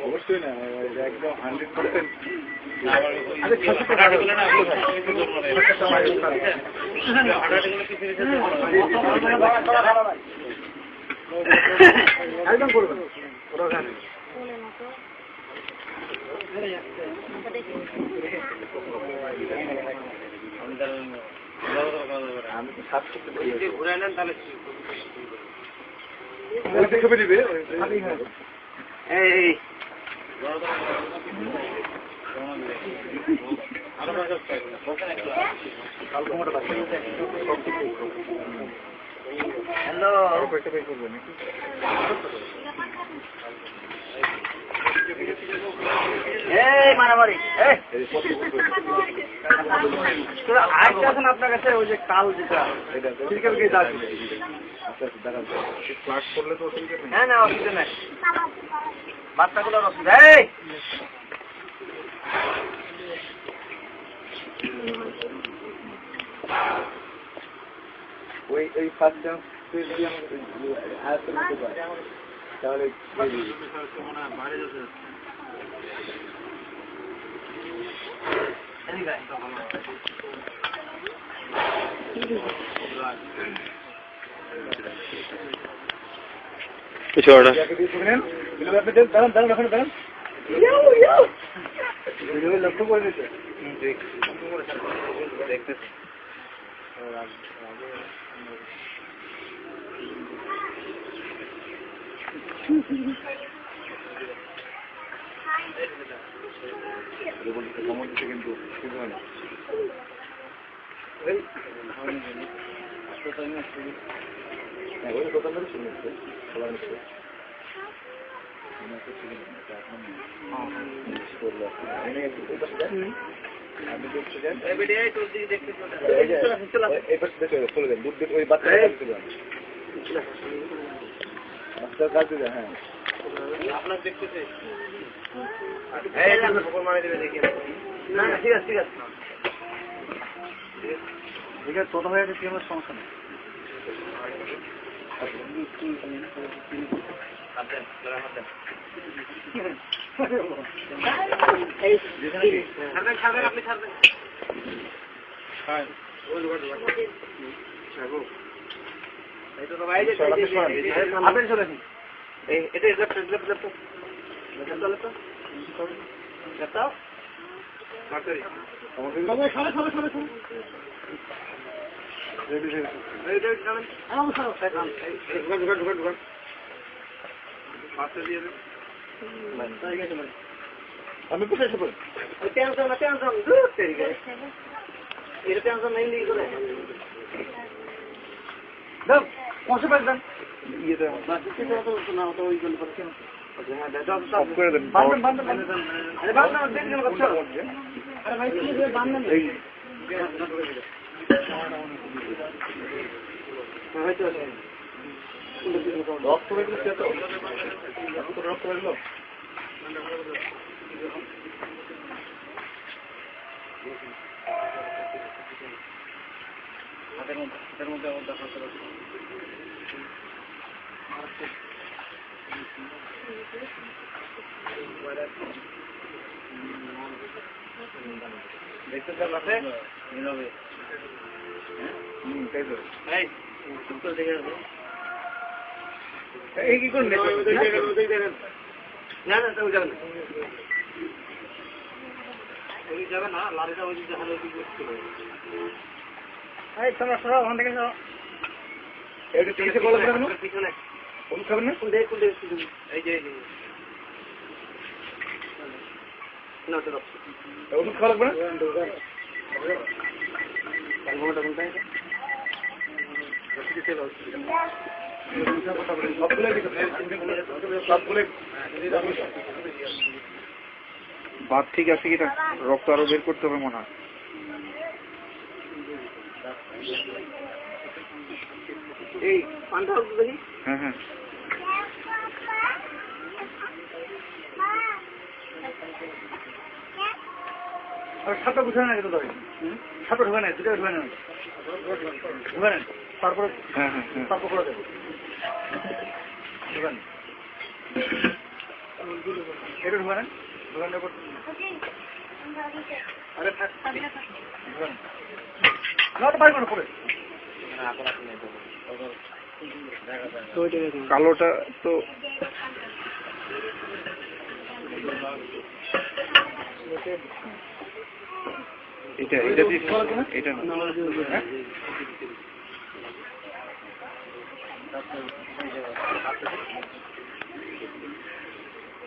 অবশ্যই না, একদম 100%। একদম করবেন আমি তো সাত করতে ঘুরে নেন তাহলে ছবি দিবে। এই হ্যালো মারামারি আছেন আপনার কাছে ওই যে কাল যেটা ক্লাস করলে তো হ্যাঁ না অসুবিধা নাই বাচ্চাগুলোর অসুবিধা। ওই ফার্স্ট টাইম তুই যদি আমাকে আয়াত করতে পারে তাহলে লক্ষ্য করে দিতে দেখতেছি কিন্তু হ্যাঁ আপনার দেখতেছে না না ঠিক আছে ঠিক আছে ঠিক আছে ছোট হয়ে গেছে আমার সমস্যা নেই। আপনি ছাড়বেন আপনি চলে আসুন এটা আমি কোথায় এসে পড়ি টেনশন না টেনশন এটা টেনশন নেই লিখে করে দাও পৌঁছে পারবেন ইয়েতে না তো ওই জন্য করছি অফ করে দেন বান্ধন বান্ধন আরে বান্ধন দেন কেন করছো আরে ভাই কি রে বান্ধন এই হয়তো লক করে দিতে তো লক করে দিলো হাতের মধ্যে দেখা দেখতে চালাতে নিলবে তাই তো এই কি করবে না না তো যাবে না ওই যাবে না লারিটা ওই দিকে হালে কি করতে এই তোমরা সরো ওখান থেকে সরো এইটা পিছে বলো কেন পিছনে কোন খাবেন না কোন দে এই যে না তো ওষুধ খাওয়া লাগবে না বাদ ঠিক আছে কিনা রক্ত আরো বের করতে হবে মনে হয় এই পান্তা দেখি হ্যাঁ হ্যাঁ ছাতা গুছানো না কিন্তু ছাতা ঢোকা নাই দুটো ঢোকা না বুঝলেন? তারপরে তারপর করে দেবো। বুঝলেন? এটা ঢুকানেন, ঢুকানোর পর আরে থাক নটা পাই করে পড়ে কালোটা তো এটা এটা দিস এটা না